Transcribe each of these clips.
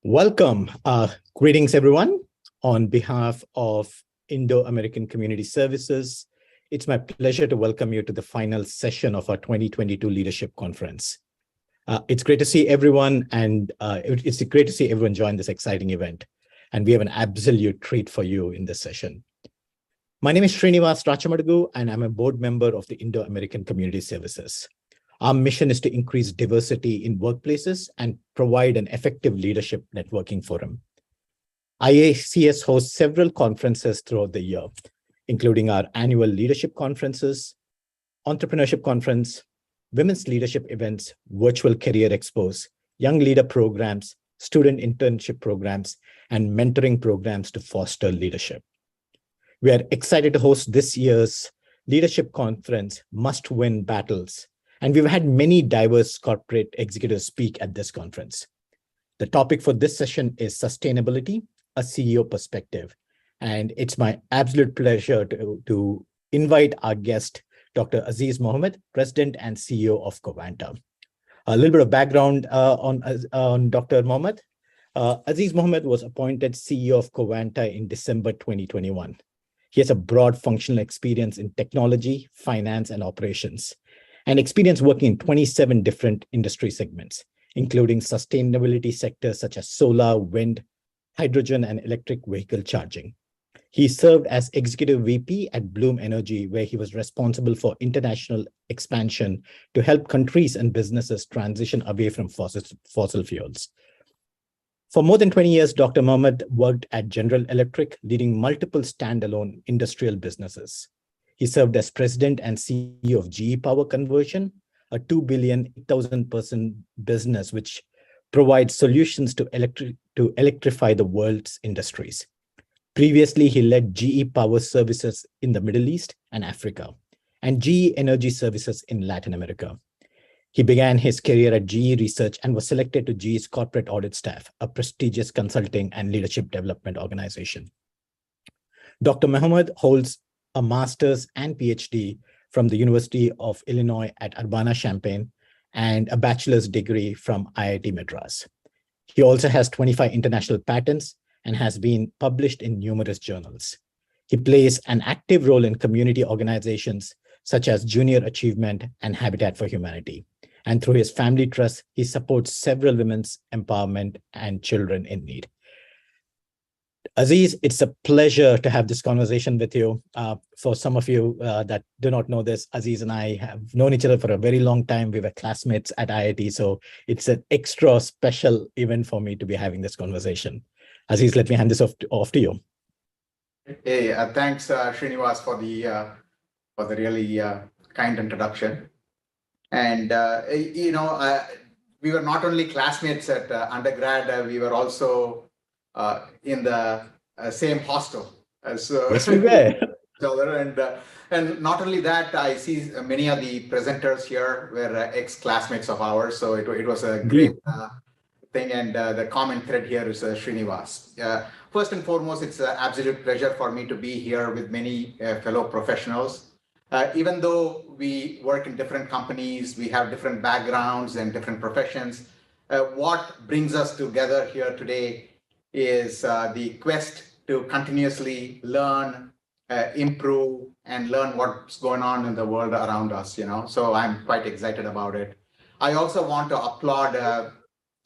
Welcome. Greetings, everyone. On behalf of Indo-American Community Services, it's my pleasure to welcome you to the final session of our 2022 Leadership Conference. It's great to see everyone, and it's great to see everyone join this exciting event. And we have an absolute treat for you in this session. My name is Srinivas Rachamadugu, and I'm a board member of the Indo-American Community Services. Our mission is to increase diversity in workplaces and provide an effective leadership networking forum. IACS hosts several conferences throughout the year, including our annual leadership conferences, entrepreneurship conference, women's leadership events, virtual career expos, young leader programs, student internship programs, and mentoring programs to foster leadership. We are excited to host this year's leadership conference, Must Win Battles, and we've had many diverse corporate executives speak at this conference. The topic for this session is sustainability, a CEO perspective. And it's my absolute pleasure to invite our guest, Dr. Aziz Mohammed, President and CEO of Covanta. A little bit of background on Dr. Mohammed. Aziz Mohammed was appointed CEO of Covanta in December 2021. He has a broad functional experience in technology, finance, and operations, and experience working in 27 different industry segments, including sustainability sectors such as solar, wind, hydrogen, and electric vehicle charging. He served as Executive VP at Bloom Energy, where he was responsible for international expansion to help countries and businesses transition away from fossil fuels. For more than 20 years, Dr. Mohammed worked at General Electric, leading multiple standalone industrial businesses. He served as president and CEO of GE Power Conversion, a $2 billion, 8,000-person business which provides solutions to electrify the world's industries. Previously, he led GE Power Services in the Middle East and Africa, and GE Energy Services in Latin America. He began his career at GE Research and was selected to GE's corporate audit staff, a prestigious consulting and leadership development organization. Dr. Mohammed holds a master's and PhD from the University of Illinois at Urbana-Champaign and a bachelor's degree from IIT Madras. He also has 25 international patents and has been published in numerous journals. He plays an active role in community organizations such as Junior Achievement and Habitat for Humanity. And through his family trust, he supports several women's empowerment and children in need. Aziz, it's a pleasure to have this conversation with you. For some of you that do not know this, Aziz and I have known each other for a very long time. We were classmates at IIT, so it's an extra special event for me to be having this conversation. Aziz, let me hand this off to you. Hey, thanks, Srinivas, for the really kind introduction. And we were not only classmates at undergrad, we were also in the same hostel as yes, we were. each other. And not only that, I see many of the presenters here were ex-classmates of ours. So it was a great thing. And the common thread here is Srinivas. First and foremost, it's an absolute pleasure for me to be here with many fellow professionals. Even though we work in different companies, we have different backgrounds and different professions, what brings us together here today is the quest to continuously learn, improve, and learn what's going on in the world around us, So I'm quite excited about it. I also want to applaud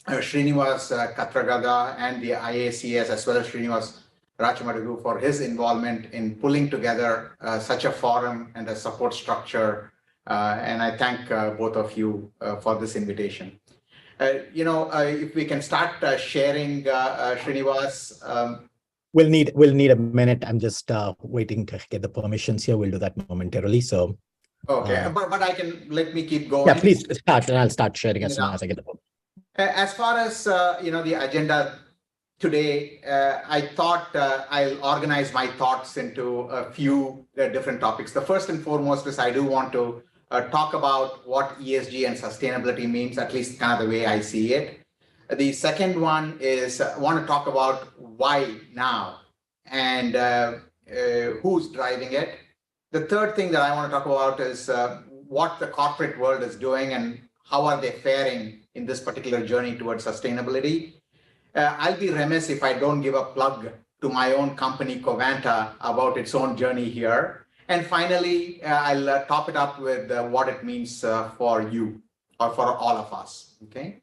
Srinivas Kathragada and the IACS, as well as Srinivas Rachamadugu, for his involvement in pulling together such a forum and a support structure. And I thank both of you for this invitation. If we can start sharing, Srinivas. We'll need a minute. I'm just waiting to get the permissions here. We'll do that momentarily. So. Okay, but let me keep going. Yeah, please start, and I'll start sharing as soon as I get the permission. As far as the agenda today, I thought I'll organize my thoughts into a few different topics. The first and foremost is I do want to talk about what ESG and sustainability means, at least kind of the way I see it. The second one is I want to talk about why now and who's driving it. The third thing that I want to talk about is what the corporate world is doing and how are they faring in this particular journey towards sustainability. I'll be remiss if I don't give a plug to my own company, Covanta, about its own journey here. And finally, I'll top it up with what it means for you or for all of us, okay?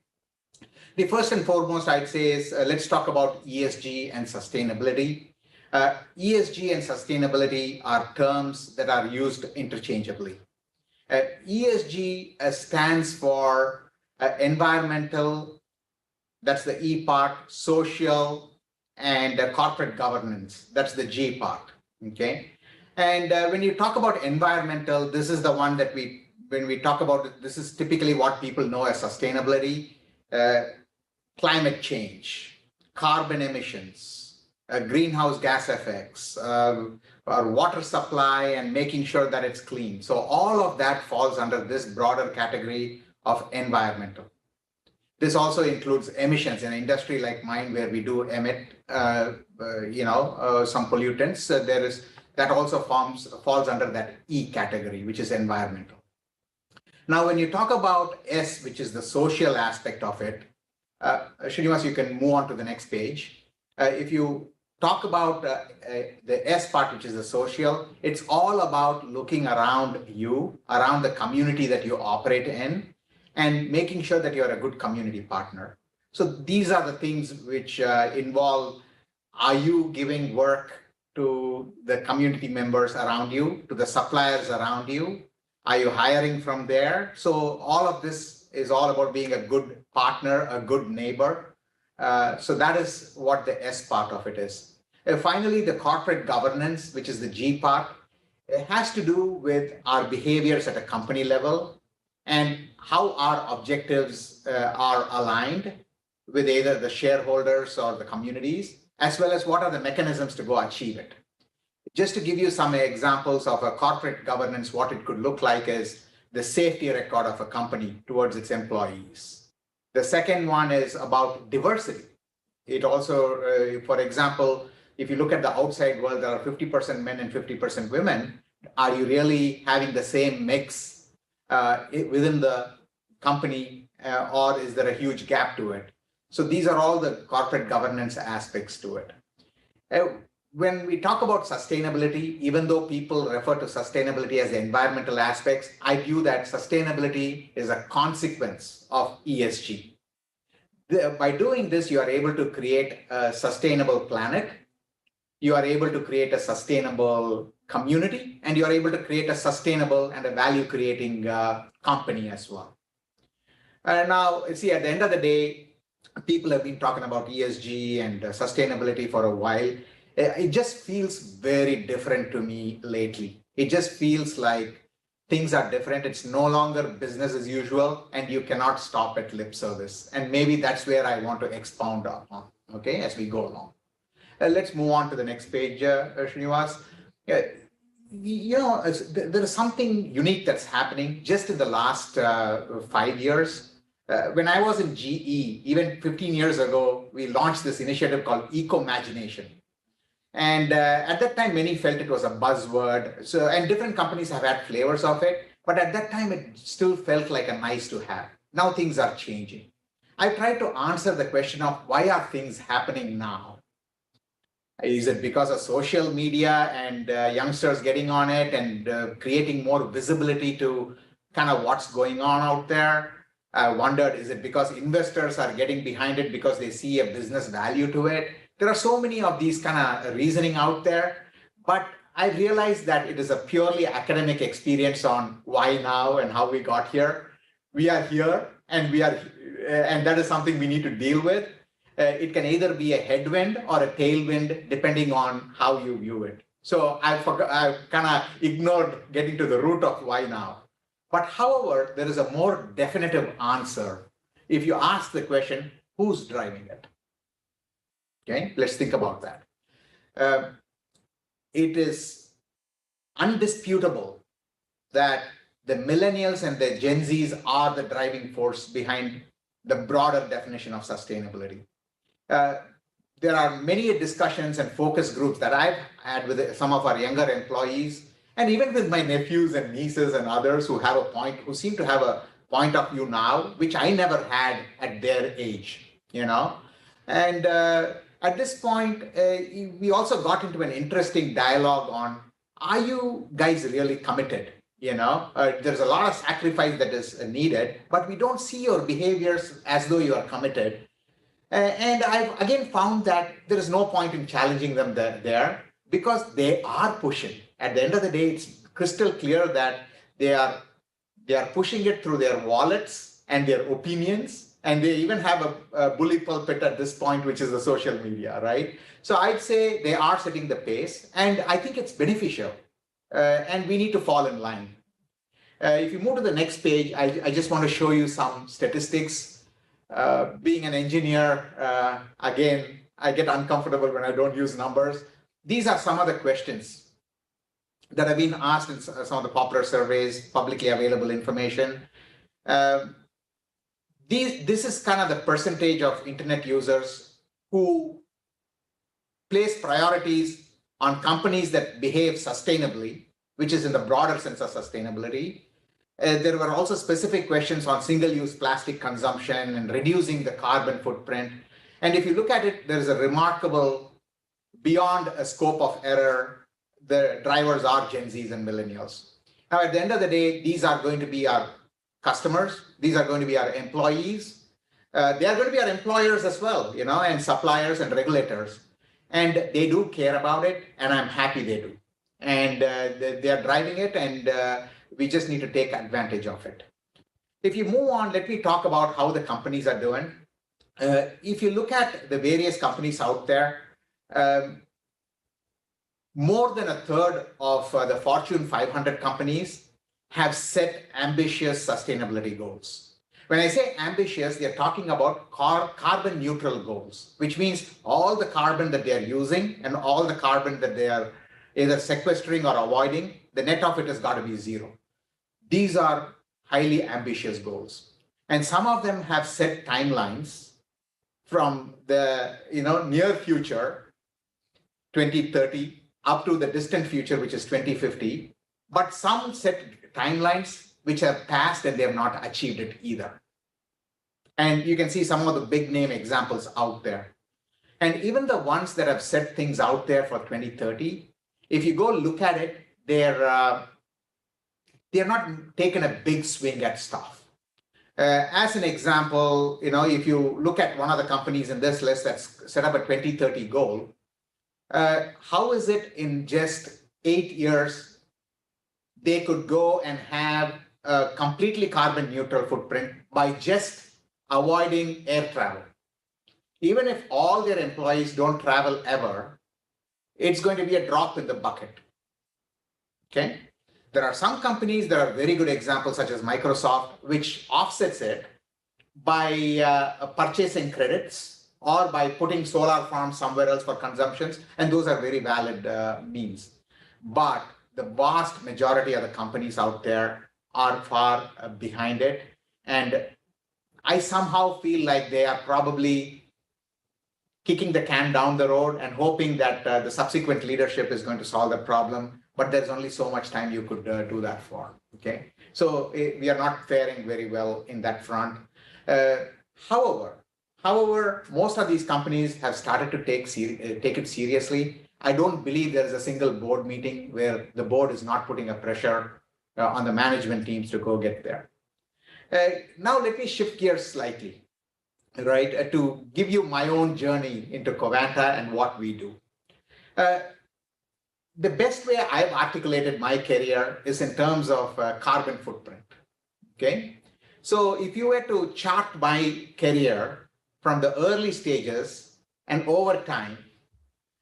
The first and foremost, I'd say is let's talk about ESG and sustainability. ESG and sustainability are terms that are used interchangeably. ESG stands for environmental, that's the E part, social, and corporate governance, that's the G part, okay? And when you talk about environmental, this is the one that when we talk about it, this is typically what people know as sustainability, climate change, carbon emissions, greenhouse gas effects, our water supply, and making sure that it's clean. So all of that falls under this broader category of environmental. This also includes emissions in an industry like mine, where we do emit, some pollutants. That also falls under that E category, which is environmental. Now, when you talk about S, which is the social aspect of it, Srinivas, you can move on to the next page. If you talk about the S part, which is the social, it's all about looking around you, around the community that you operate in, and making sure that you're a good community partner. So these are the things which involve, are you giving work to the community members around you, to the suppliers around you? Are you hiring from there? So all of this is all about being a good partner, a good neighbor. So that is what the S part of it is. Finally, the corporate governance, which is the G part, it has to do with our behaviors at a company level and how our objectives are aligned with either the shareholders or the communities, as well as what are the mechanisms to go achieve it. Just to give you some examples of a corporate governance, what it could look like is the safety record of a company towards its employees. The second one is about diversity. It also, for example, if you look at the outside world, there are 50% men and 50% women. Are you really having the same mix within the company, or is there a huge gap to it? So these are all the corporate governance aspects to it. When we talk about sustainability, even though people refer to sustainability as the environmental aspects, I view that sustainability is a consequence of ESG. By doing this, you are able to create a sustainable planet, you are able to create a sustainable community, and you are able to create a sustainable and a value-creating company as well. Now, see, at the end of the day, people have been talking about ESG and sustainability for a while. It just feels very different to me lately. It just feels like things are different. It's no longer business as usual, and you cannot stop at lip service. And maybe that's where I want to expound on, okay, as we go along. Let's move on to the next page, Srinivas. There is something unique that's happening just in the last 5 years. When I was in GE, even 15 years ago, we launched this initiative called Eco-Magination. And at that time, many felt it was a buzzword. So, and different companies have had flavors of it, but at that time, it still felt like a nice to have. Now things are changing. I tried to answer the question of why are things happening now? Is it because of social media and youngsters getting on it and creating more visibility to kind of what's going on out there? I wondered, is it because investors are getting behind it because they see a business value to it? There are so many of these kind of reasoning out there, but I realized that it is a purely academic experience on why now and how we got here. We are here, and that is something we need to deal with. It can either be a headwind or a tailwind, depending on how you view it. So I kind of ignored getting to the root of why now. But however, there is a more definitive answer if you ask the question, who's driving it? Okay, let's think about that. It is undisputable that the millennials and the Gen Zs are the driving force behind the broader definition of sustainability. There are many discussions and focus groups that I've had with some of our younger employees, and even with my nephews and nieces and others who seem to have a point of view now, which I never had at their age, And at this point, we also got into an interesting dialogue on, are you guys really committed? There's a lot of sacrifice that is needed, but we don't see your behaviors as though you are committed. And I've again found that there is no point in challenging them there because they are pushing. At the end of the day, it's crystal clear that they are pushing it through their wallets and their opinions, and they even have a bully pulpit at this point, which is the social media, right? So I'd say they are setting the pace, and I think it's beneficial, and we need to fall in line. If you move to the next page, I just want to show you some statistics. Being an engineer, again, I get uncomfortable when I don't use numbers. These are some of the questions that have been asked in some of the popular surveys, publicly available information. This is kind of the percentage of internet users who place priorities on companies that behave sustainably, which is in the broader sense of sustainability. There were also specific questions on single-use plastic consumption and reducing the carbon footprint. And if you look at it, there's a remarkable, beyond a scope of error, the drivers are Gen Zs and millennials. Now, at the end of the day, these are going to be our customers. These are going to be our employees. They are going to be our employers as well, and suppliers and regulators. And they do care about it, and I'm happy they do. And they are driving it, and we just need to take advantage of it. If you move on, let me talk about how the companies are doing. If you look at the various companies out there, more than a third of the Fortune 500 companies have set ambitious sustainability goals. When I say ambitious, they're talking about carbon neutral goals, which means all the carbon that they are using and all the carbon that they are either sequestering or avoiding, the net of it has got to be zero. These are highly ambitious goals. And some of them have set timelines from the near future, 2030, up to the distant future, which is 2050. But some set timelines which have passed and they have not achieved it either. And you can see some of the big name examples out there. And even the ones that have set things out there for 2030, if you go look at it, they're not taking a big swing at stuff. As an example, if you look at one of the companies in this list that's set up a 2030 goal, how is it in just 8 years they could go and have a completely carbon neutral footprint by just avoiding air travel? Even if all their employees don't travel ever, it's going to be a drop in the bucket. Okay? There are some companies that are very good examples, such as Microsoft, which offsets it by purchasing credits or by putting solar farms somewhere else for consumptions, and those are very valid means. But the vast majority of the companies out there are far behind it, and I somehow feel like they are probably kicking the can down the road and hoping that the subsequent leadership is going to solve the problem. But there's only so much time you could do that for, okay? So we are not faring very well in that front. However, most of these companies have started to take it seriously. I don't believe there is a single board meeting where the board is not putting a pressure on the management teams to go get there. Now let me shift gears slightly, right, to give you my own journey into Covanta and what we do. The best way I've articulated my career is in terms of carbon footprint, okay? So if you were to chart my career from the early stages and over time,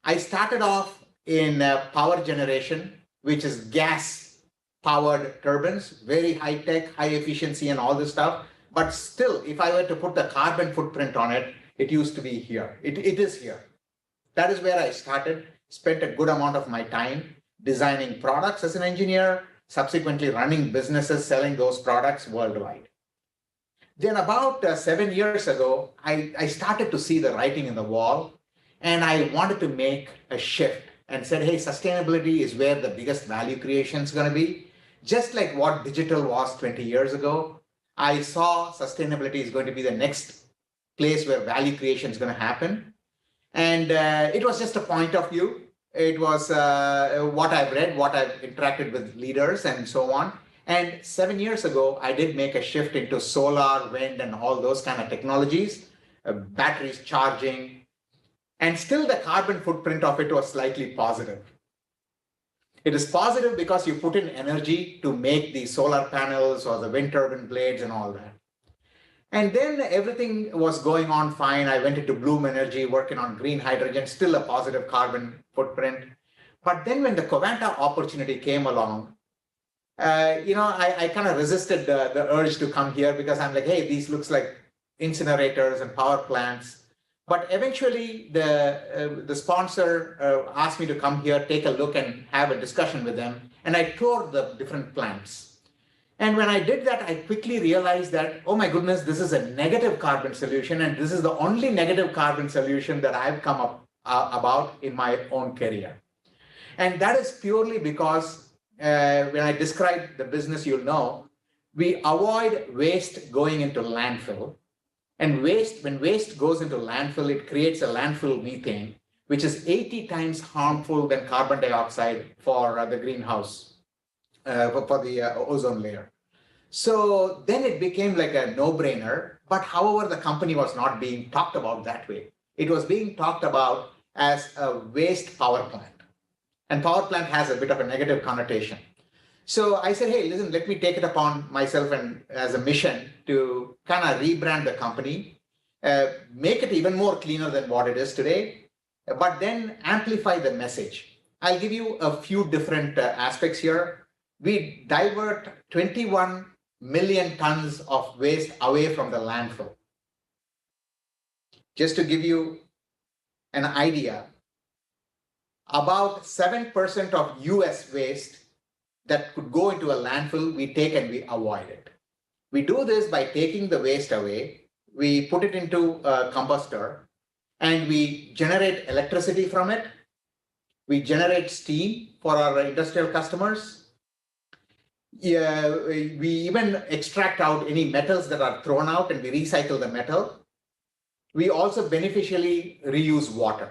I started off in power generation, which is gas-powered turbines, very high-tech, high efficiency and all this stuff. But still, if I were to put the carbon footprint on it, it used to be here. It is here. That is where I started. Spent a good amount of my time designing products as an engineer, subsequently running businesses, selling those products worldwide. Then about 7 years ago, I started to see the writing in the wall, and I wanted to make a shift and said, hey, sustainability is where the biggest value creation is going to be. Just like what digital was 20 years ago, I saw sustainability is going to be the next place where value creation is going to happen. And it was just a point of view. It was what I've read, what I've interacted with leaders and so on. And 7 years ago, I did make a shift into solar, wind, and all those kind of technologies, batteries charging, and still the carbon footprint of it was slightly positive. It is positive because you put in energy to make the solar panels or the wind turbine blades and all that. And then everything was going on fine. I went into Bloom Energy, working on green hydrogen, still a positive carbon footprint. But then when the Covanta opportunity came along, I kind of resisted the urge to come here because I'm like, hey, these looks like incinerators and power plants. But eventually the sponsor asked me to come here, take a look and have a discussion with them. And I toured the different plants. And when I did that, I quickly realized that, oh my goodness, this is a negative carbon solution. And this is the only negative carbon solution that I've come up about in my own career. And that is purely because when I describe the business, you'll know, we avoid waste going into landfill. And when waste goes into landfill, it creates a landfill methane, which is 80 times harmful than carbon dioxide for the greenhouse, for the ozone layer. So then it became like a no-brainer. But however, the company was not being talked about that way. It was being talked about as a waste power plant. And power plant has a bit of a negative connotation. So I said, hey, listen, let me take it upon myself and as a mission to kind of rebrand the company, make it even more cleaner than what it is today, but then amplify the message. I'll give you a few different aspects here. We divert 21 million tons of waste away from the landfill. Just to give you an idea, about 7% of US waste that could go into a landfill, we take and we avoid it. We do this by taking the waste away, we put it into a combustor, and we generate electricity from it. We generate steam for our industrial customers. Yeah, we even extract out any metals that are thrown out and we recycle the metal. We also beneficially reuse water.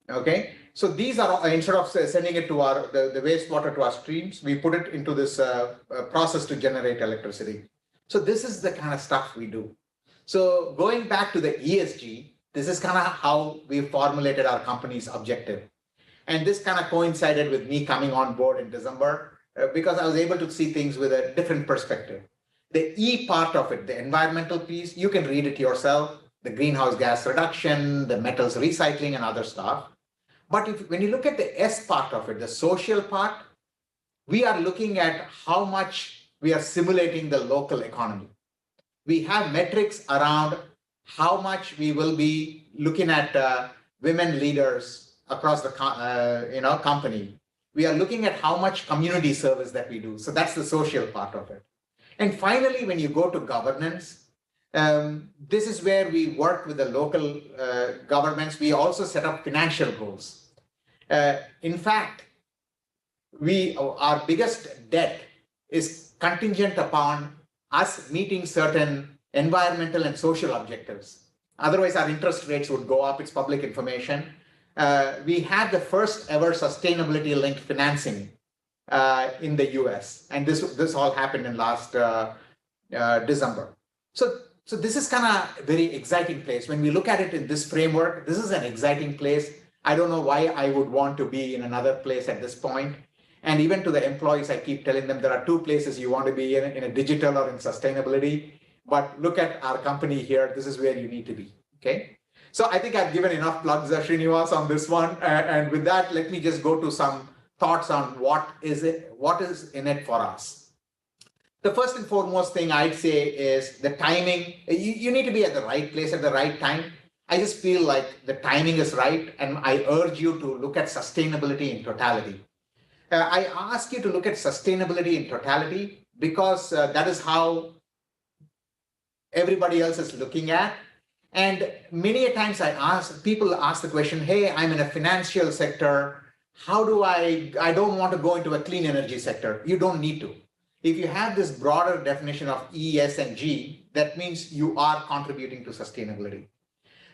Okay. So these are, instead of sending it to the wastewater to our streams, we put it into this process to generate electricity. So this is the kind of stuff we do. So going back to the ESG, this is kind of how we formulated our company's objective. And this kind of coincided with me coming on board in December because I was able to see things with a different perspective. The E part of it, the environmental piece, you can read it yourself, the greenhouse gas reduction, the metals recycling and other stuff. But when you look at the S part of it, the social part, we are looking at how much we are simulating the local economy. We have metrics around how much we will be looking at women leaders across the company. We are looking at how much community service that we do. So that's the social part of it. And finally, when you go to governance, this is where we work with the local governments. We also set up financial goals. In fact, our biggest debt is contingent upon us meeting certain environmental and social objectives. Otherwise, our interest rates would go up. It's public information. We had the first ever sustainability-linked financing in the US, and this all happened in last December. So this is kind of a very exciting place. When we look at it in this framework, this is an exciting place. I don't know why I would want to be in another place at this point. And even to the employees, I keep telling them there are two places you want to be in a digital or in sustainability. But look at our company here. This is where you need to be. Okay. So I think I've given enough plugs, Srinivas, on this one. And with that, let me just go to some thoughts on what is in it for us. The first and foremost thing I'd say is the timing. You need to be at the right place at the right time. I just feel like the timing is right, and I urge you to look at sustainability in totality. I ask you to look at sustainability in totality because that is how everybody else is looking at. And many a times people ask the question, hey, I'm in a financial sector. How do I don't want to go into a clean energy sector. You don't need to. If you have this broader definition of E, S, and G, that means you are contributing to sustainability.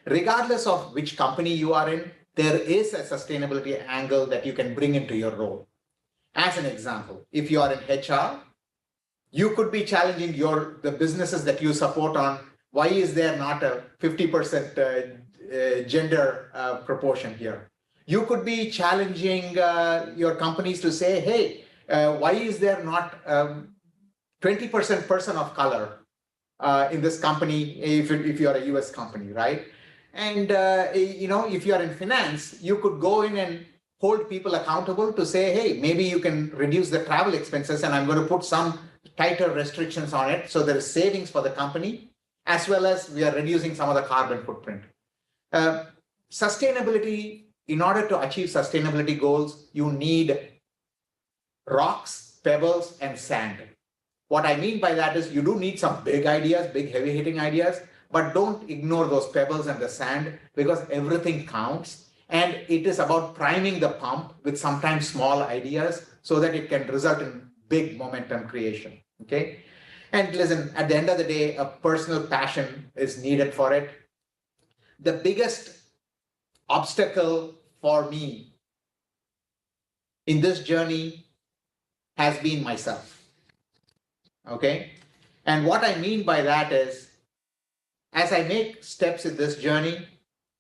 Regardless of which company you are in, there is a sustainability angle that you can bring into your role. As an example, if you are in HR, you could be challenging the businesses that you support on why is there not a 50% gender proportion here. You could be challenging your companies to say, hey, why is there not 20% person of color in this company if you're a US company, right? And if you're in finance, you could go in and hold people accountable to say, hey, maybe you can reduce the travel expenses and I'm going to put some tighter restrictions on it. So there is savings for the company, as well as we are reducing some of the carbon footprint. Sustainability, in order to achieve sustainability goals, you need rocks, pebbles, and sand. What I mean by that is you do need some big ideas, big heavy hitting ideas, but don't ignore those pebbles and the sand because everything counts. And it is about priming the pump with sometimes small ideas so that it can result in big momentum creation. Okay. And listen, at the end of the day, a personal passion is needed for it. The biggest obstacle for me in this journey has been myself. Okay. And what I mean by that is, as I make steps in this journey,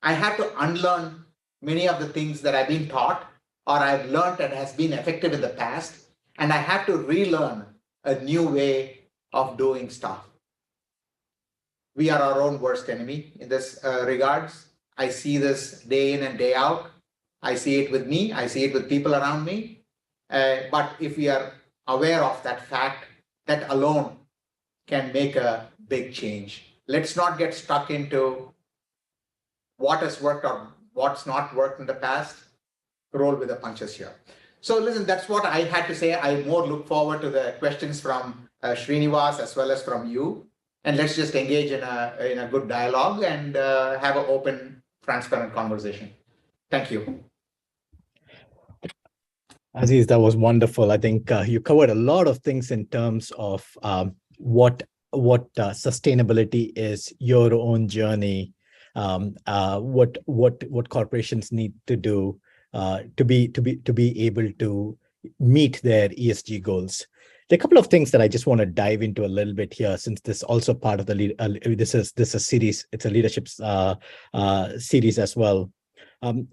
I have to unlearn many of the things that I've been taught or I've learned that has been effective in the past, and I have to relearn a new way of doing stuff. We are our own worst enemy in this regards. I see this day in and day out. I see it with me. I see it with people around me. But if we are aware of that fact, that alone can make a big change. Let's not get stuck into what has worked or what's not worked in the past. Roll with the punches here. So listen, that's what I had to say. I more look forward to the questions from Srinivas as well as from you. And let's just engage in a good dialogue and have an open, transparent conversation. Thank you. Aziz, that was wonderful. I think you covered a lot of things in terms of what sustainability is, your own journey, what corporations need to do to be able to meet their ESG goals. There are a couple of things that I just want to dive into a little bit here, since this is also part of the this is a series. It's a leadership series as well.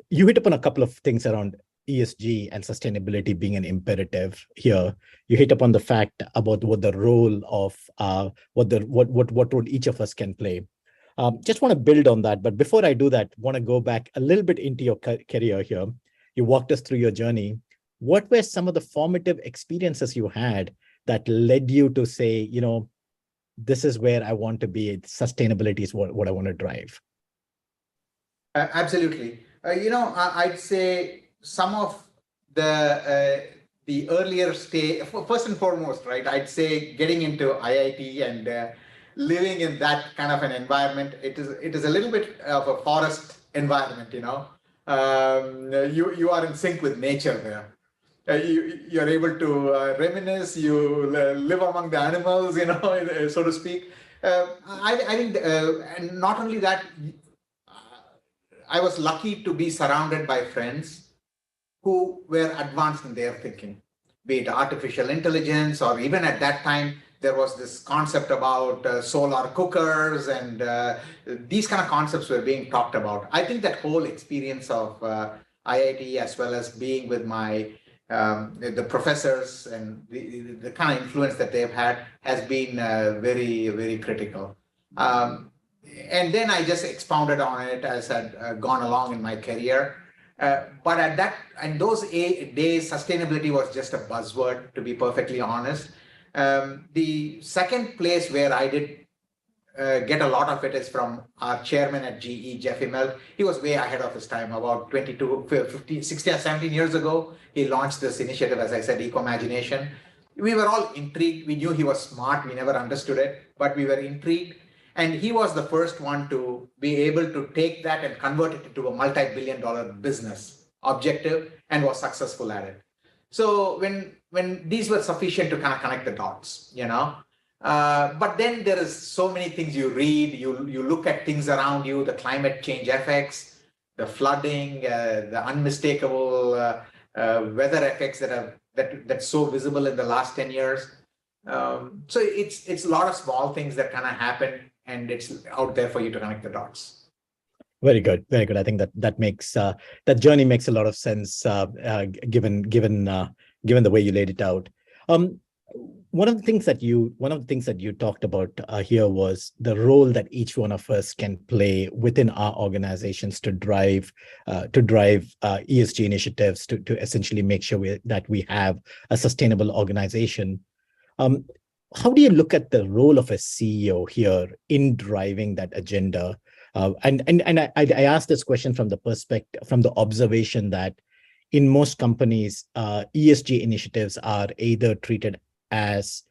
You hit upon a couple of things around ESG and sustainability being an imperative here. You hit upon the fact about what the role of what role each of us can play. Just want to build on that, but before I do that, want to go back a little bit into your career here. You walked us through your journey. What were some of the formative experiences you had that led you to say, this is where I want to be. Sustainability is what I want to drive. Absolutely. I'd say some of the earlier stage, first and foremost, right? I'd say getting into IIT and living in that kind of an environment, it is a little bit of a forest environment. You are in sync with nature there. You're able to reminisce. You live among the animals, so to speak. I think, and not only that, I was lucky to be surrounded by friends who were advanced in their thinking, be it artificial intelligence, or even at that time, there was this concept about solar cookers, and these kind of concepts were being talked about. I think that whole experience of IIT, as well as being with the professors and the kind of influence that they've had, has been very, very critical. And then I just expounded on it as I'd gone along in my career. But in those days, sustainability was just a buzzword, to be perfectly honest. The second place where I did get a lot of it is from our chairman at GE, Jeff Immelt. He was way ahead of his time. About 16 or 17 years ago, he launched this initiative, as I said, Ecomagination. We were all intrigued. We knew he was smart. We never understood it, but we were intrigued. And he was the first one to be able to take that and convert it into a multi-billion-dollar business objective, and was successful at it. So when these were sufficient to kind of connect the dots, but then there is so many things you read, you look at things around you, the climate change effects, the flooding, the unmistakable weather effects that's so visible in the last 10 years. So it's a lot of small things that kind of happen, and it's out there for you to connect the dots. Very good, very good. I think that makes that journey makes a lot of sense, given the way you laid it out. One of the things that you talked about here was the role that each one of us can play within our organizations to drive ESG initiatives to essentially make sure that we have a sustainable organization. How do you look at the role of a CEO here in driving that agenda? And I asked this question from the observation that in most companies, ESG initiatives are either treated as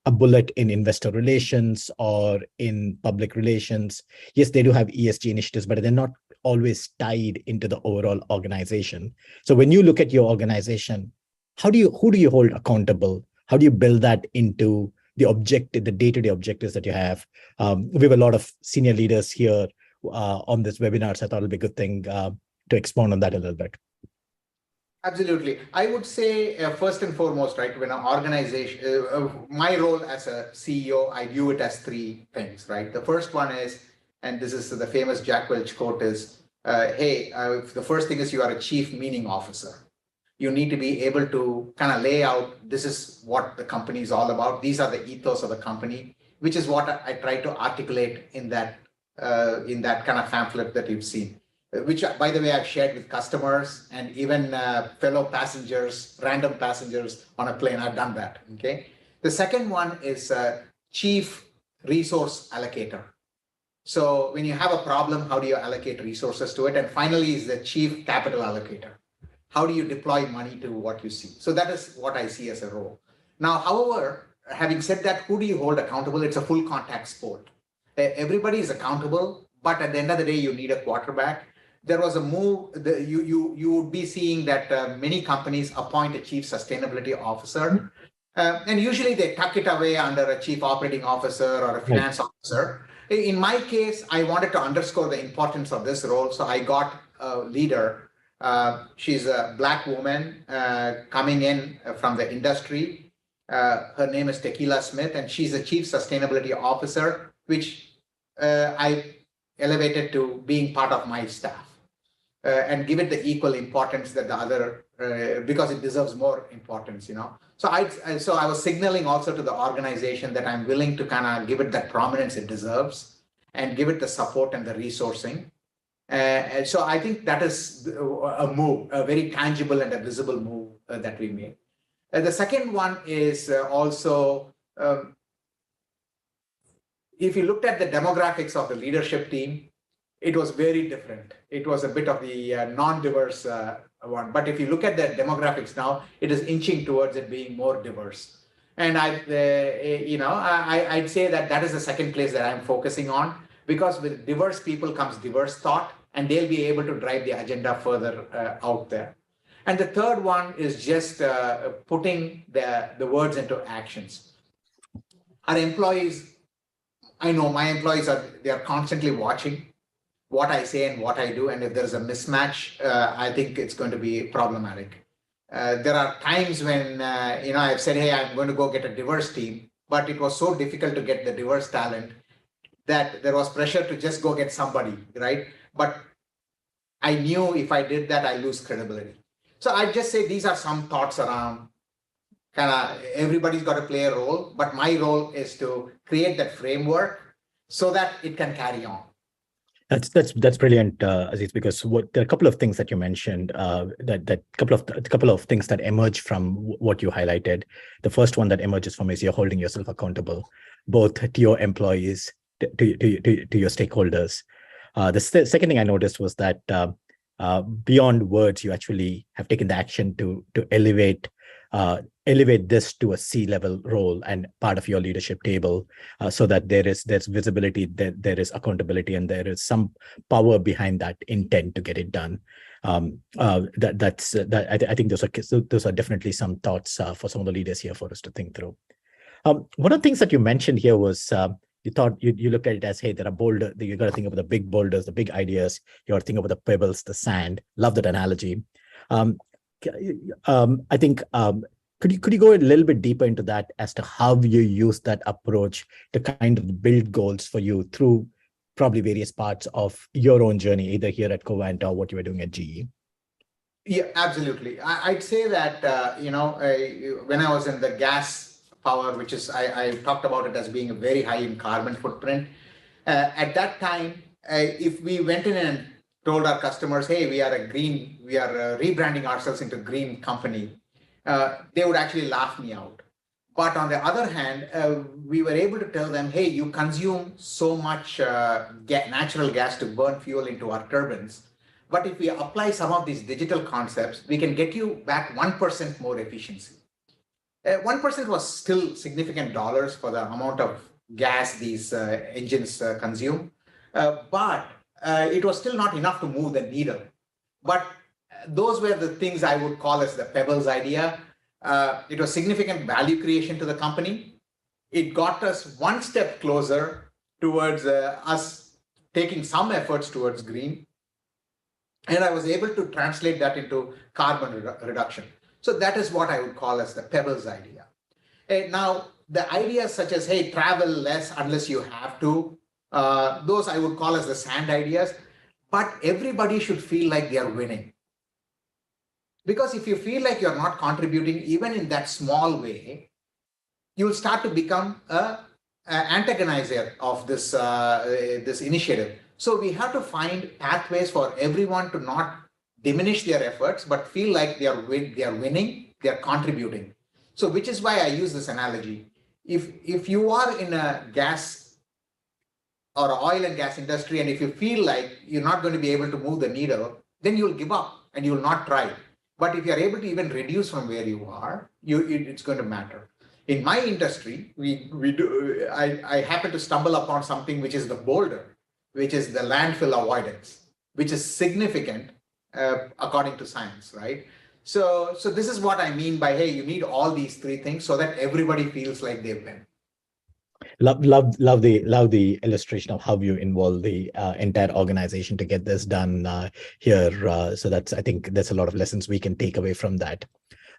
a bullet in investor relations or in public relations. Yes, they do have ESG initiatives, but they're not always tied into the overall organization. So when you look at your organization, who do you hold accountable? How do you build that into the day-to-day objectives that you have? We have a lot of senior leaders here on this webinar, so I thought it'll be a good thing to expand on that a little bit. Absolutely. I would say first and foremost, right, when an organization, my role as a CEO, I view it as three things, right? The first one is, and this is the famous Jack Welch quote is, the first thing is you are a chief meaning officer. You need to be able to kind of lay out, this is what the company is all about. These are the ethos of the company, which is what I try to articulate in that kind of pamphlet that you've seen, which, by the way, I've shared with customers and even fellow passengers, random passengers on a plane. I've done that. Okay. The second one is chief resource allocator. So when you have a problem, how do you allocate resources to it? And finally is the chief capital allocator. How do you deploy money to what you see? So that is what I see as a role. Now, however, having said that, who do you hold accountable? It's a full contact sport. Everybody is accountable, but at the end of the day, you need a quarterback. There was a move, you would be seeing that many companies appoint a chief sustainability officer. And usually they tuck it away under a chief operating officer or a finance officer. In my case, I wanted to underscore the importance of this role. So I got a leader. She's a Black woman coming in from the industry. Her name is Tequila Smith, and she's the chief sustainability officer, which I elevated to being part of my staff and give it the equal importance that the other, because it deserves more importance, So I was signaling also to the organization that I'm willing to kind of give it that prominence it deserves and give it the support and the resourcing. And so I think that is a move, a very tangible and a visible move that we made. The second one is also, if you looked at the demographics of the leadership team, it was very different. It was a bit of the non-diverse one. But if you look at the demographics now, it is inching towards it being more diverse. And I'd say that is the second place that I'm focusing on, because with diverse people comes diverse thought, and they'll be able to drive the agenda further out there. And the third one is just putting the words into actions. Our employees, I know my employees they are constantly watching what I say and what I do. And if there's a mismatch, I think it's going to be problematic. There are times when, I've said, hey, I'm going to go get a diverse team, but it was so difficult to get the diverse talent that there was pressure to just go get somebody, right? But I knew if I did that, I lose credibility. So I just say these are some thoughts around kind of everybody's got to play a role, but my role is to create that framework so that it can carry on. That's brilliant, Aziz, because there are a couple of things that you mentioned, that couple of things that emerge from what you highlighted. The first one that emerges from is you're holding yourself accountable, both to your employees, to your stakeholders. The second thing I noticed was that beyond words, you actually have taken the action to elevate elevate this to a C-level role and part of your leadership table, so that there's visibility, there is accountability, and there is some power behind that intent to get it done. I think those are definitely some thoughts for some of the leaders here for us to think through. One of the things that you mentioned here was you thought you looked at it as, hey, there are boulders. You got to think about the big boulders, the big ideas. You got to think about the pebbles, the sand. Love that analogy. I think could you go a little bit deeper into that as to how you use that approach to kind of build goals for you through probably various parts of your own journey, either here at Covant or what you were doing at GE? Yeah, absolutely. I'd say that, when I was in the gas power, which is, I talked about it as being a very high in carbon footprint. At that time, if we went in and told our customers, hey, we are rebranding ourselves into a green company, they would actually laugh me out. But on the other hand, we were able to tell them, hey, you consume so much natural gas to burn fuel into our turbines. But if we apply some of these digital concepts, we can get you back 1% more efficiency. 1% was still significant dollars for the amount of gas these engines consume. But it was still not enough to move the needle. But those were the things I would call as the pebbles idea. It was significant value creation to the company. It got us one step closer towards us taking some efforts towards green. And I was able to translate that into carbon reduction. So that is what I would call as the pebbles idea. And now, the ideas such as, hey, travel less unless you have to, those I would call as the sand ideas. But everybody should feel like they are winning. Because if you feel like you're not contributing, even in that small way, you'll start to become an antagonizer of this initiative. So we have to find pathways for everyone to not diminish their efforts, but feel like they are winning, they are contributing. So which is why I use this analogy. If you are in a gas or oil and gas industry, and if you feel like you're not going to be able to move the needle, then you'll give up and you'll not try. But if you're able to even reduce from where you are, it's going to matter. In my industry, I happen to stumble upon something which is the boulder, which is the landfill avoidance, which is significant according to science, right? So this is what I mean by, hey, you need all these three things so that everybody feels like they've been. Love the illustration of how you involve the entire organization to get this done here. So I think there's a lot of lessons we can take away from that.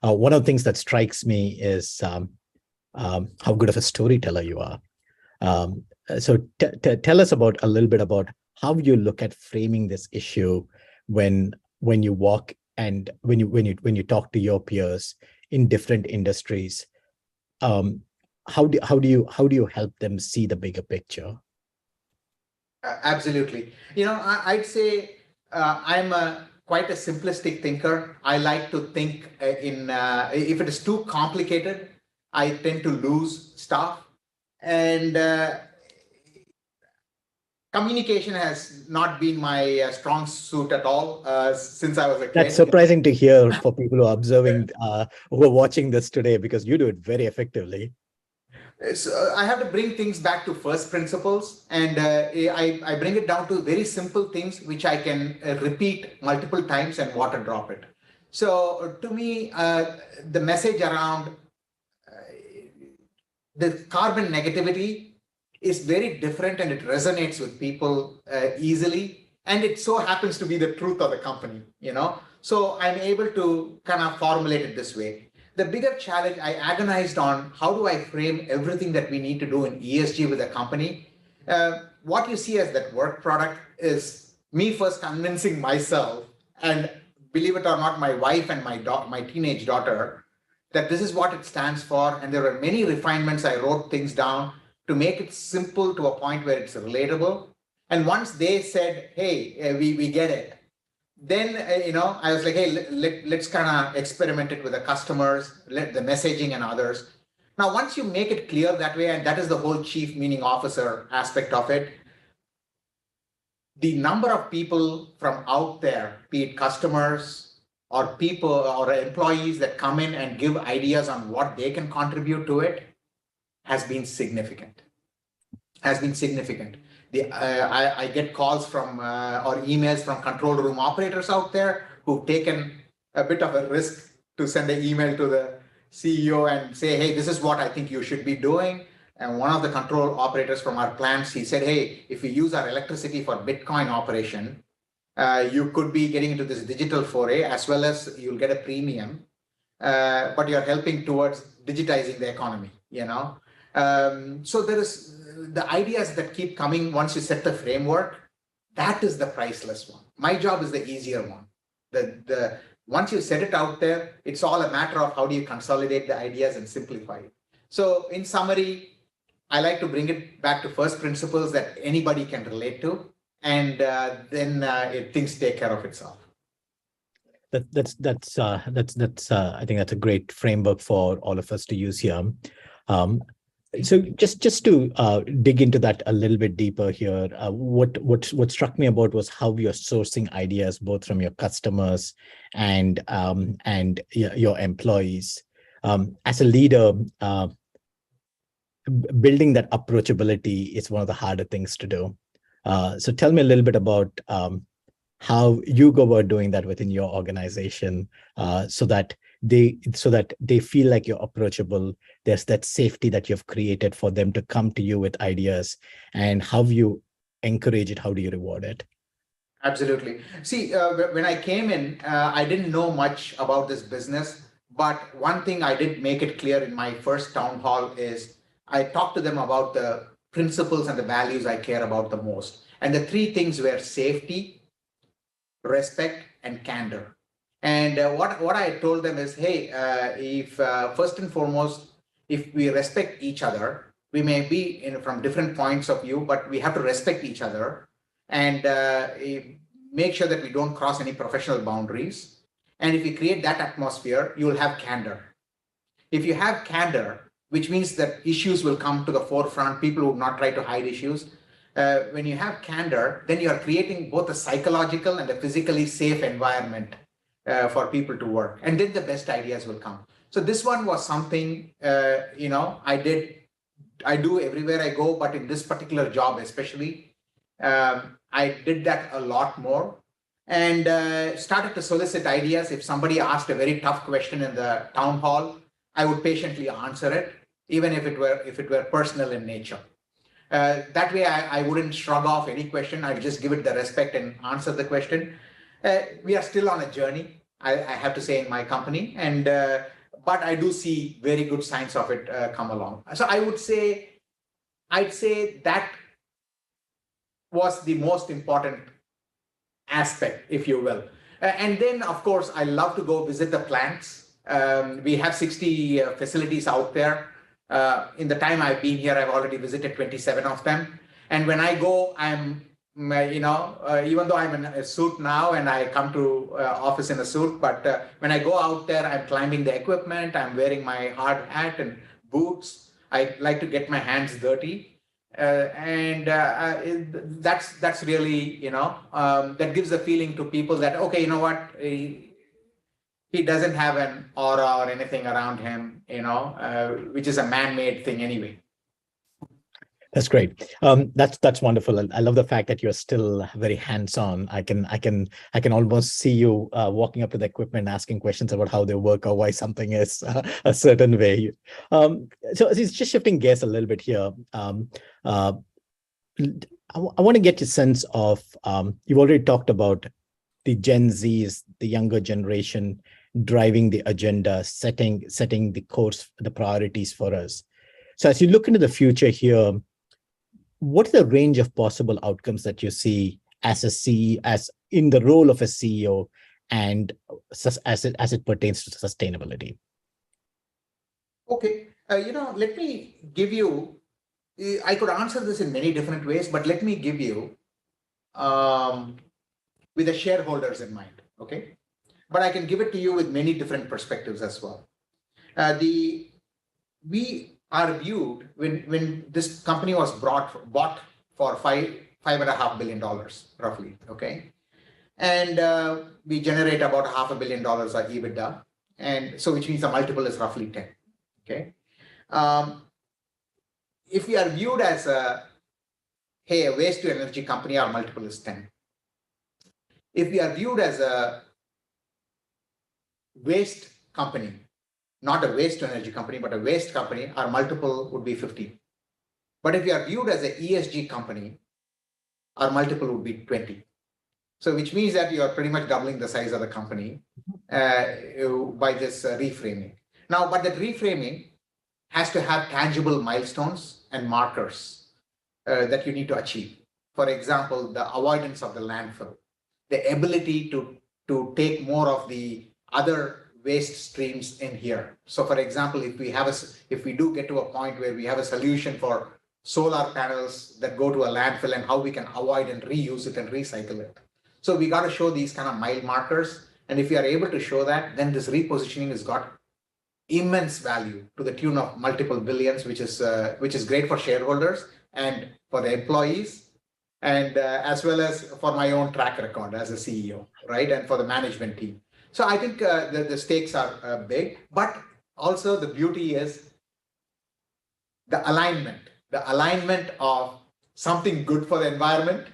One of the things that strikes me is how good of a storyteller you are. So tell us a little bit about how you look at framing this issue when you walk and when you talk to your peers in different industries. How do you help them see the bigger picture? Absolutely. I'd say I'm quite a simplistic thinker. I like to think if it is too complicated, I tend to lose stuff. And communication has not been my strong suit at all since I was a kid. That's surprising to hear for people who are observing, who are watching this today, because you do it very effectively. So I have to bring things back to first principles, and I bring it down to very simple things which I can repeat multiple times and water drop it. So to me, the message around the carbon negativity is very different, and it resonates with people easily. And it so happens to be the truth of the company, So I'm able to kind of formulate it this way. The bigger challenge, I agonized on how do I frame everything that we need to do in ESG with a company. What you see as that work product is me first convincing myself, and believe it or not, my wife and my teenage daughter, that this is what it stands for. And there are many refinements. I wrote things down to make it simple to a point where it's relatable. And once they said, hey, we get it, then, I was like, hey, let's kind of experiment it with the customers, the messaging and others. Now, once you make it clear that way, and that is the whole chief meaning officer aspect of it, the number of people from out there, be it customers or people or employees that come in and give ideas on what they can contribute to it has been significant. I get calls from or emails from control room operators out there who've taken a bit of a risk to send an email to the CEO and say, hey, this is what I think you should be doing. And one of the control operators from our plants, he said, hey, if we use our electricity for Bitcoin operation, you could be getting into this digital foray as well as you'll get a premium, but you're helping towards digitizing the economy, So there is the ideas that keep coming once you set the framework. That is the priceless one. My job is the easier one. The once you set it out there, it's all a matter of how do you consolidate the ideas and simplify it. So in summary, I like to bring it back to first principles that anybody can relate to, and then things take care of itself. That's I think that's a great framework for all of us to use here. So just to dig into that a little bit deeper here, what struck me about was how you're sourcing ideas both from your customers and your employees. As a leader, building that approachability is one of the harder things to do. So tell me a little bit about how you go about doing that within your organization, so that they feel like you're approachable. There's that safety that you've created for them to come to you with ideas, and how you encourage it, how do you reward it? Absolutely. See, when I came in, I didn't know much about this business, but one thing I did make it clear in my first town hall is I talked to them about the principles and the values I care about the most. And the three things were safety, respect, and candor. And what I told them is, hey, if first and foremost, if we respect each other, we may be from different points of view, but we have to respect each other and make sure that we don't cross any professional boundaries. And if we create that atmosphere, you will have candor. If you have candor, which means that issues will come to the forefront, people will not try to hide issues. When you have candor, then you are creating both a psychological and a physically safe environment for people to work. And then the best ideas will come. So this one was something, I do everywhere I go, but in this particular job especially, I did that a lot more and started to solicit ideas. If somebody asked a very tough question in the town hall, I would patiently answer it, even if it were personal in nature. That way, I wouldn't shrug off any question. I'd just give it the respect and answer the question. We are still on a journey, I have to say, in my company, and but I do see very good signs of it come along. So I'd say that was the most important aspect, if you will. And then, of course, I love to go visit the plants. We have 60 facilities out there. In the time I've been here, I've already visited 27 of them. And when I go, I'm, even though I'm in a suit now and I come to office in a suit, but when I go out there, I'm climbing the equipment, I'm wearing my hard hat and boots. I like to get my hands dirty. That's really, that gives a feeling to people that, okay, you know what, he doesn't have an aura or anything around him, which is a man-made thing anyway. That's great. That's wonderful. I love the fact that you're still very hands-on. I can almost see you walking up to the equipment, asking questions about how they work or why something is a certain way. So it's just shifting gears a little bit here. I want to get your sense of, you've already talked about the Gen Zs, the younger generation, driving the agenda, setting the course, the priorities for us. So as you look into the future here, what are the range of possible outcomes that you see as a CEO, as in the role of a CEO, and as it pertains to sustainability? Okay, let me give you. I could answer this in many different ways, but let me give you with the shareholders in mind. Okay, but I can give it to you with many different perspectives as well. We are viewed when this company was bought for $5.5 billion roughly. Okay, And we generate about $500 million of EBITDA. And so, which means the multiple is roughly 10. Okay. If we are viewed as a waste to energy company, our multiple is 10. If we are viewed as a waste company, not a waste to energy company, but a waste company, our multiple would be 15. But if we are viewed as an ESG company, our multiple would be 20. So which means that you are pretty much doubling the size of the company by this reframing. Now, but that reframing has to have tangible milestones and markers that you need to achieve. For example, the avoidance of the landfill, the ability to take more of the other waste streams in here. So for example, if we do get to a point where we have a solution for solar panels that go to a landfill and how we can avoid and reuse it and recycle it. So we got to show these kind of mile markers. And if we are able to show that, then this repositioning has got immense value to the tune of multiple billions, which is great for shareholders and for the employees, and as well as for my own track record as a CEO, right? And for the management team. So I think the stakes are big, but also the beauty is the alignment of something good for the environment,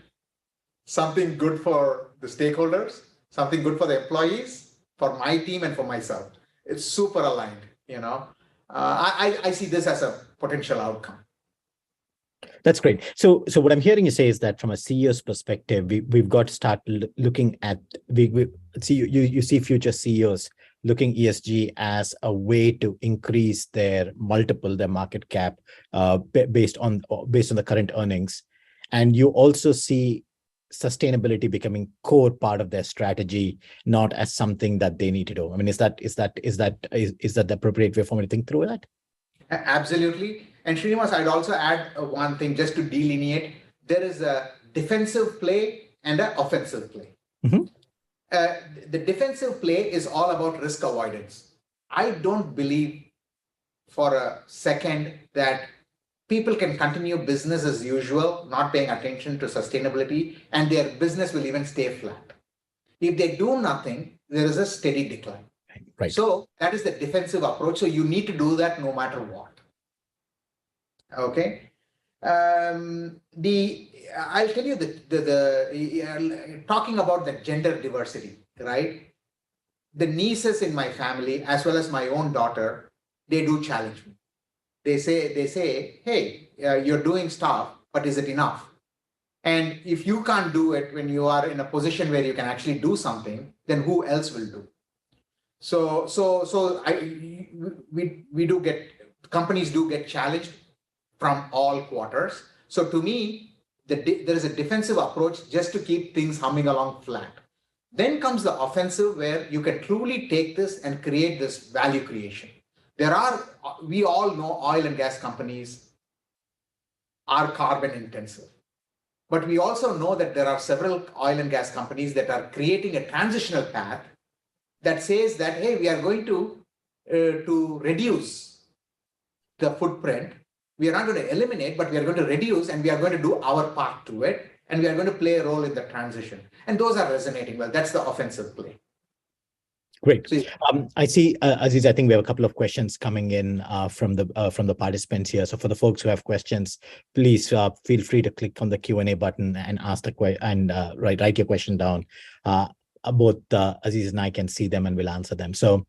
something good for the stakeholders, something good for the employees, for my team and for myself. It's super aligned, you know. I see this as a potential outcome. That's great. So what I'm hearing you say is that from a CEO's perspective, we've got to start looking at, you see future CEOs looking ESG as a way to increase their multiple, their market cap, based on the current earnings. And you also see sustainability becoming core part of their strategy, not as something that they need to do. I mean, is that the appropriate way for me to think through that? Absolutely. And Srinivas, I'd also add one thing just to delineate. There is a defensive play and an offensive play. Mm-hmm. The defensive play is all about risk avoidance. I don't believe for a second that people can continue business as usual, not paying attention to sustainability, and their business will even stay flat. If they do nothing, there is a steady decline. Right. So that is the defensive approach. So you need to do that no matter what. Okay. I'll tell you talking about the gender diversity, right? The nieces in my family, as well as my own daughter, they do challenge me. They say, hey, you're doing stuff, but is it enough? And if you can't do it when you are in a position where you can actually do something, then who else will do? Companies do get challenged from all quarters. So to me, there is a defensive approach just to keep things humming along flat. Then comes the offensive, where you can truly take this and create this value creation. We all know oil and gas companies are carbon intensive. But we also know that there are several oil and gas companies that are creating a transitional path that says that, hey, we are going to reduce the footprint. We are not going to eliminate, but we are going to reduce, and we are going to do our part to it, and we are going to play a role in the transition. And those are resonating well. That's the offensive play. Great. I see, Aziz, I think we have a couple of questions coming in from the participants here. So for the folks who have questions, please feel free to click on the Q&A button and ask the question and write your question down. Both Aziz and I can see them and we'll answer them. So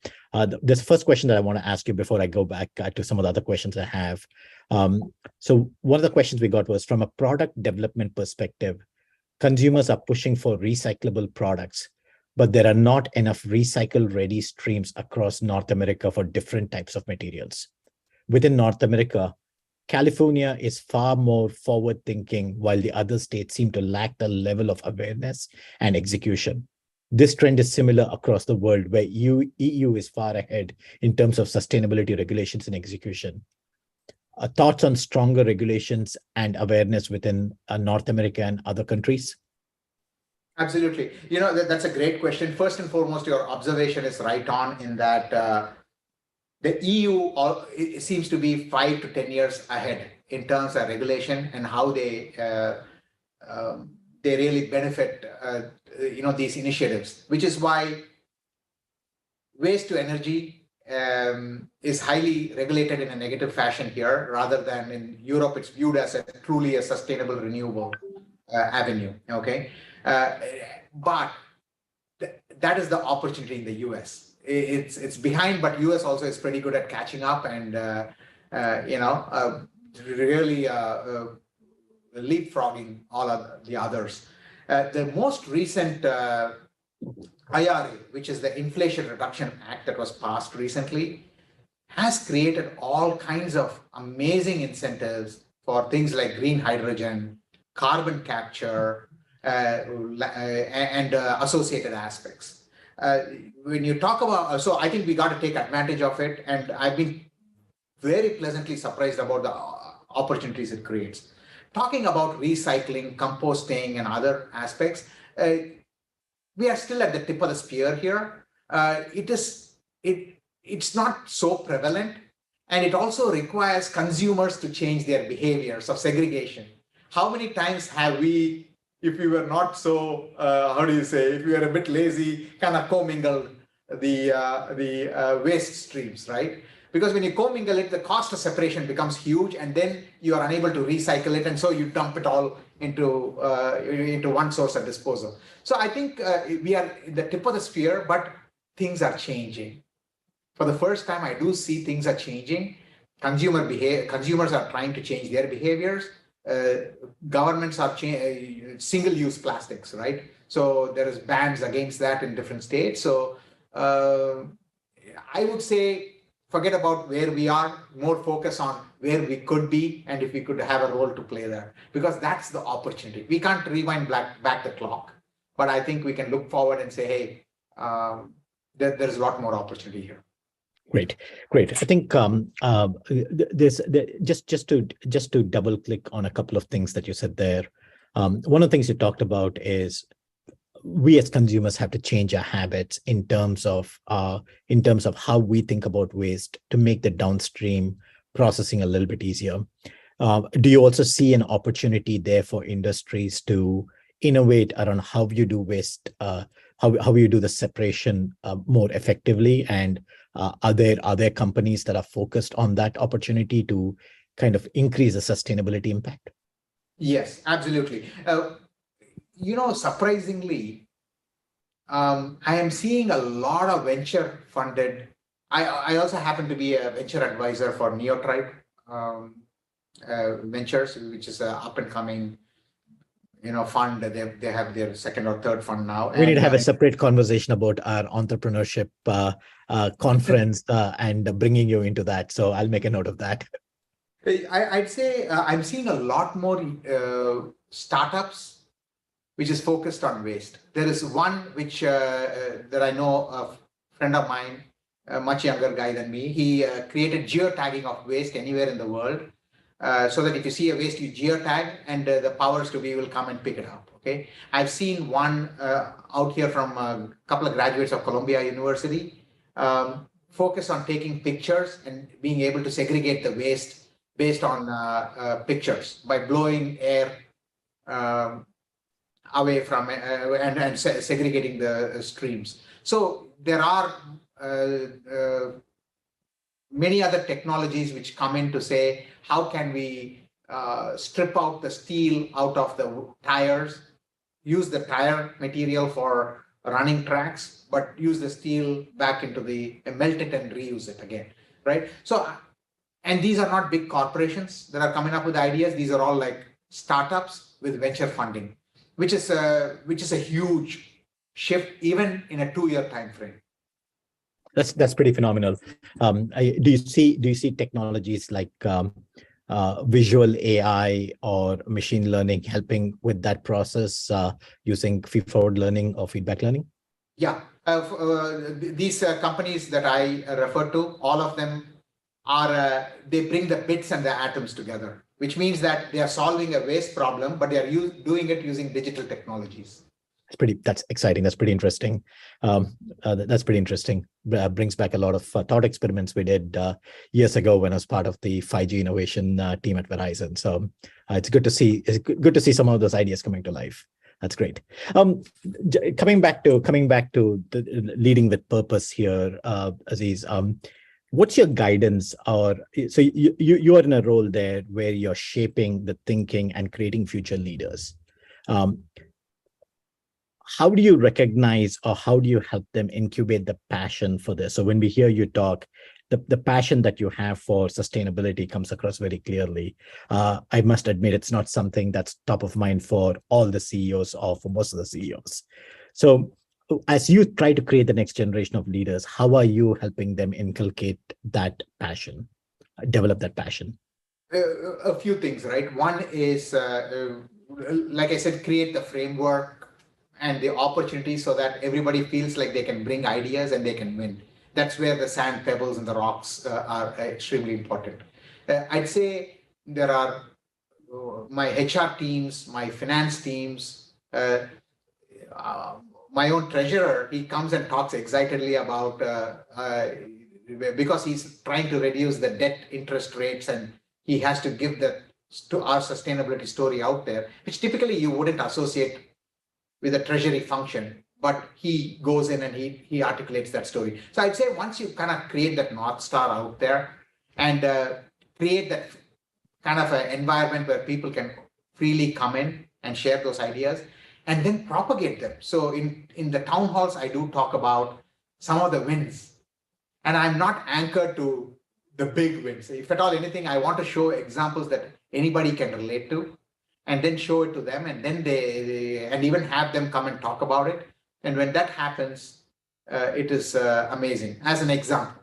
this first question that I want to ask you before I go back to some of the other questions I have. So one of the questions we got was, from a product development perspective, consumers are pushing for recyclable products, but there are not enough recycle-ready streams across North America for different types of materials. Within North America, California is far more forward-thinking, while the other states seem to lack the level of awareness and execution. This trend is similar across the world, where EU is far ahead in terms of sustainability regulations and execution. Thoughts on stronger regulations and awareness within North America and other countries? Absolutely. You know, that's a great question. First and foremost, your observation is right on, in that the EU seems to be 5 to 10 years ahead in terms of regulation and how they they really benefit, these initiatives, which is why waste to energy is highly regulated in a negative fashion here, rather than in Europe, it's viewed as a truly a sustainable, renewable avenue. Okay, but that is the opportunity in the US. It's behind, but US also is pretty good at catching up and really leapfrogging all of the others. The most recent IRA, which is the Inflation Reduction Act that was passed recently, has created all kinds of amazing incentives for things like green hydrogen, carbon capture, and associated aspects. When you talk about, so I think we got to take advantage of it, and I've been very pleasantly surprised about the opportunities it creates. Talking about recycling, composting, and other aspects, we are still at the tip of the spear here. It's not so prevalent, and it also requires consumers to change their behaviors of segregation. How many times have we, if we were not so, if we were a bit lazy, kind of commingled the waste streams, right? Because when you commingle it, the cost of separation becomes huge, and then you are unable to recycle it, and so you dump it all into one source of disposal. So I think we are in the tip of the sphere, but things are changing. For the first time, I do see things are changing. Consumers are trying to change their behaviors. Governments are single-use plastics, right? So there is bans against that in different states. So I would say, forget about where we are, more focus on where we could be and if we could have a role to play there, because that's the opportunity. We can't rewind back the clock, but I think we can look forward and say, hey, there's a lot more opportunity here. Great. I think just to double click on a couple of things that you said there. One of the things you talked about is we as consumers have to change our habits in terms of how we think about waste to make the downstream processing a little bit easier. Do you also see an opportunity there for industries to innovate around how you do waste, how you do the separation more effectively? And are there companies that are focused on that opportunity to kind of increase the sustainability impact? Yes, absolutely. Surprisingly, I am seeing a lot of venture funded. I also happen to be a venture advisor for Neotribe Ventures, which is an up and coming fund. They have their second or third fund now. We need to have a separate conversation about our entrepreneurship conference and bringing you into that. So I'll make a note of that. I'd say I'm seeing a lot more startups which is focused on waste. There is one which that I know, a friend of mine, a much younger guy than me. He created geotagging of waste anywhere in the world, so that if you see a waste, you geotag, and the powers to be will come and pick it up. Okay, I've seen one out here from a couple of graduates of Columbia University, focus on taking pictures and being able to segregate the waste based on pictures by blowing air away from and segregating the streams. So there are many other technologies which come in to say, how can we strip out the steel out of the tires, use the tire material for running tracks, but use the steel back into melt it and reuse it again, right? So, and these are not big corporations that are coming up with ideas. These are all like startups with venture funding, which is a huge shift, even in a 2-year time frame. That's pretty phenomenal. Do you see technologies like visual AI or machine learning helping with that process using feed-forward learning or feedback learning? Yeah, these companies that I refer to, all of them are they bring the bits and the atoms together, which means that they are solving a waste problem, but they are doing it using digital technologies. That's exciting. That's pretty interesting. That's pretty interesting. Brings back a lot of thought experiments we did years ago when I was part of the 5G innovation team at Verizon. So it's good to see. It's good to see some of those ideas coming to life. That's great. Coming back to the leading with purpose here, Aziz. What's your guidance? Or so you are in a role there where you're shaping the thinking and creating future leaders. How do you recognize, or how do you help them incubate the passion for this? So when we hear you talk, the passion that you have for sustainability comes across very clearly. I must admit, it's not something that's top of mind for all the CEOs or for most of the CEOs. So as you try to create the next generation of leaders, how are you helping them inculcate that passion, develop that passion? A few things, right? One is, like I said, create the framework and the opportunity so that everybody feels like they can bring ideas and they can win. That's where the sand, pebbles, and the rocks are extremely important. I'd say there are my HR teams, my finance teams, my own treasurer. He comes and talks excitedly about because he's trying to reduce the debt interest rates, and he has to give to our sustainability story out there, which typically you wouldn't associate with a treasury function, but he goes in and he articulates that story. So I'd say once you kind of create that North Star out there and create that kind of an environment where people can freely come in and share those ideas and then propagate them. So in the town halls, I do talk about some of the wins, and I'm not anchored to the big wins. If at all anything, I want to show examples that anybody can relate to, and then show it to them, and then and even have them come and talk about it. And when that happens, it is amazing. As an example,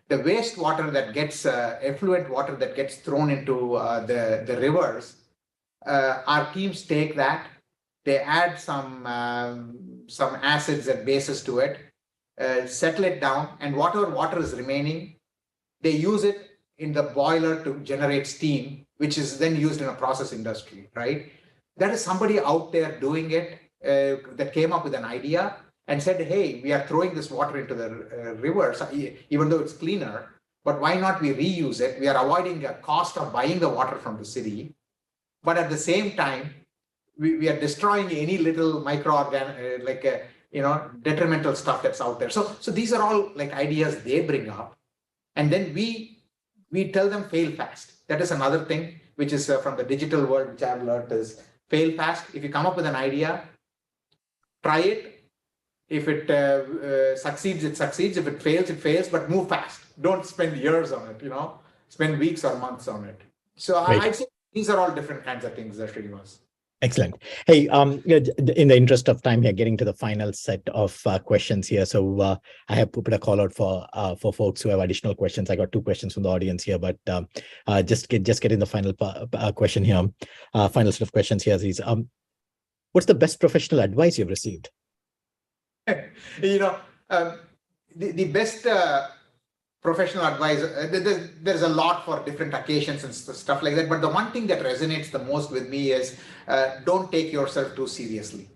the wastewater that gets effluent water that gets thrown into the rivers, our teams take that, they add some acids and bases to it, settle it down, and whatever water is remaining, they use it in the boiler to generate steam, which is then used in a process industry, right? That is somebody out there doing it that came up with an idea and said, hey, we are throwing this water into the rivers, even though it's cleaner, but why not we reuse it? We are avoiding the cost of buying the water from the city, but at the same time, we are destroying any little detrimental stuff that's out there. So these are all like ideas they bring up, and then we tell them fail fast. That is another thing, which is from the digital world, which I've learned is fail fast. If you come up with an idea, try it. If it succeeds, it succeeds. If it fails, but move fast. Don't spend years on it, spend weeks or months on it. So I'd say these are all different kinds of things that Srinivas. Excellent. Hey, in the interest of time here, getting to the final set of questions here. So I have put a call out for folks who have additional questions. I got 2 questions from the audience here, but just getting the final question here, final set of questions here is, what's the best professional advice you've received? The best professional advice, there's a lot for different occasions and stuff like that. But the one thing that resonates the most with me is don't take yourself too seriously.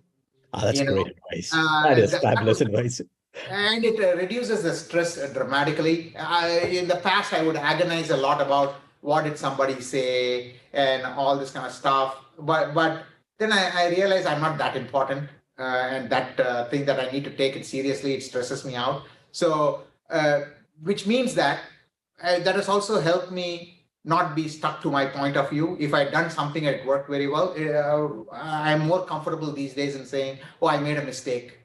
That's great advice. That is fabulous advice. And it reduces the stress dramatically. In the past, I would agonize a lot about what did somebody say and all this kind of stuff. But then I realized I'm not that important. And that thing that I need to take it seriously, it stresses me out. So, which means that that has also helped me not be stuck to my point of view. If I'd done something that worked very well, I'm more comfortable these days in saying, oh, I made a mistake.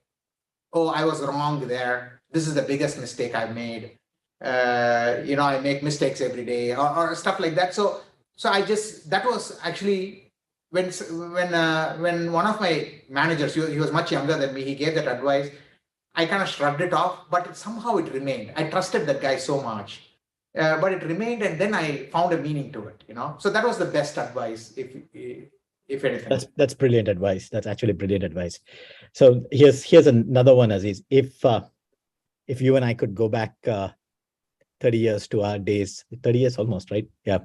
Oh, I was wrong there. This is the biggest mistake I've made. I make mistakes every day or stuff like that. So that was actually when one of my managers, he was much younger than me, he gave that advice. I kind of shrugged it off, but somehow it remained. I trusted that guy so much, but it remained, and then I found a meaning to it. So that was the best advice, if anything. That's brilliant advice. That's actually brilliant advice. So here's another one, Aziz. If you and I could go back 30 years to our days, 30 years almost, right? Yeah,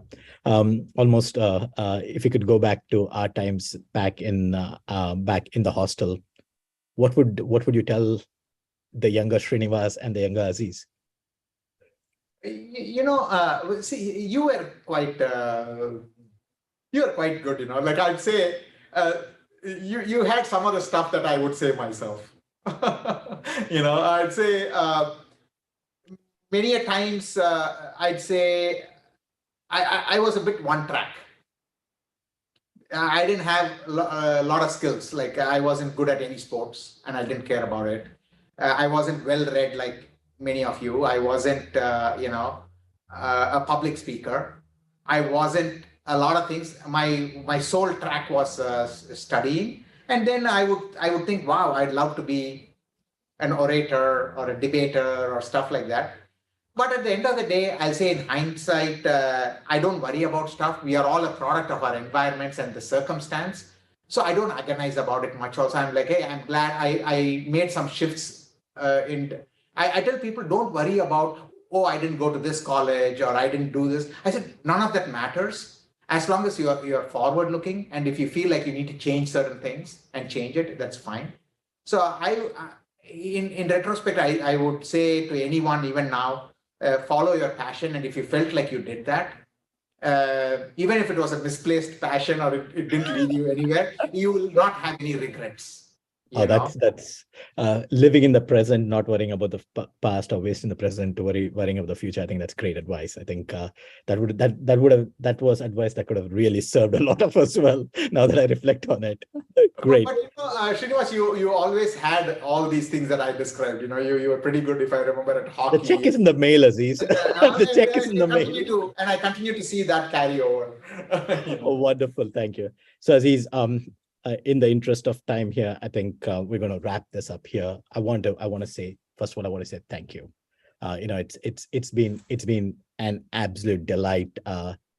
almost. If you could go back to our times back in the hostel, what would you tell the younger Srinivas and the younger Aziz? See, you were quite good. Like I'd say, you had some of the stuff that I would say myself. I'd say many a times I'd say I was a bit one track. I didn't have a lot of skills. Like I wasn't good at any sports, and I didn't care about it. I wasn't well read like many of you. I wasn't, a public speaker. I wasn't a lot of things. My sole track was studying, and then I would think, wow, I'd love to be an orator or a debater or stuff like that. But at the end of the day, I'll say in hindsight, I don't worry about stuff. We are all a product of our environments and the circumstance. So I don't agonize about it much. Also, I'm like, hey, I'm glad I made some shifts. I tell people, don't worry about, oh, I didn't go to this college or I didn't do this. I said, none of that matters. As long as you're forward looking, and if you feel like you need to change certain things and change it, that's fine. So in retrospect, I would say to anyone, even now, follow your passion. And if you felt like you did that, even if it was a misplaced passion or it didn't lead you anywhere, you will not have any regrets. That's living in the present, not worrying about the past, or wasting the present to worrying about the future. I think that's great advice. I think that was advice that could have really served a lot of us well. Now that I reflect on it, great. But Srinivas, you always had all these things that I described. You were pretty good, if I remember, at hockey. The check is in the mail, Aziz. The check is in the mail. And I continue to see that carry over. Oh, wonderful! Thank you. So, Aziz, in the interest of time here, I think we're going to wrap this up here. I want to say, first of all, I want to say thank you. It's been an absolute delight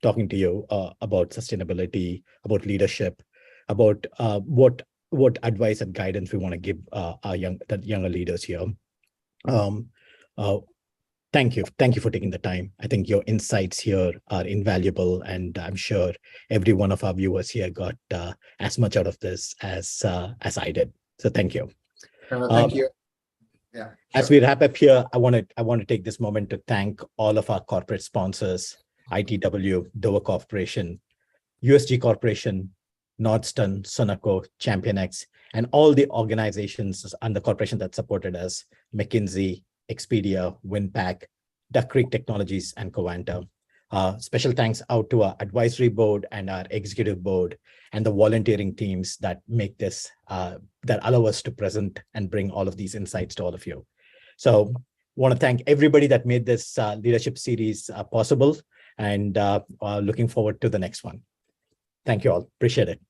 talking to you about sustainability, about leadership, about what advice and guidance we want to give our younger leaders here. Thank you for taking the time. I think your insights here are invaluable, and I'm sure every one of our viewers here got as much out of this as I did. So thank you. Thank you. Yeah. Sure. As we wrap up here, I want to take this moment to thank all of our corporate sponsors: ITW, Dover Corporation, USG Corporation, Nordstone, Sonoco, ChampionX, and all the organizations and the corporation that supported us: McKinsey, Expedia, Winpack, Duck Creek Technologies, and Covanta. Special thanks out to our advisory board and our executive board and the volunteering teams that make this, that allow us to present and bring all of these insights to all of you. So want to thank everybody that made this leadership series possible, and looking forward to the next one. Thank you all. Appreciate it.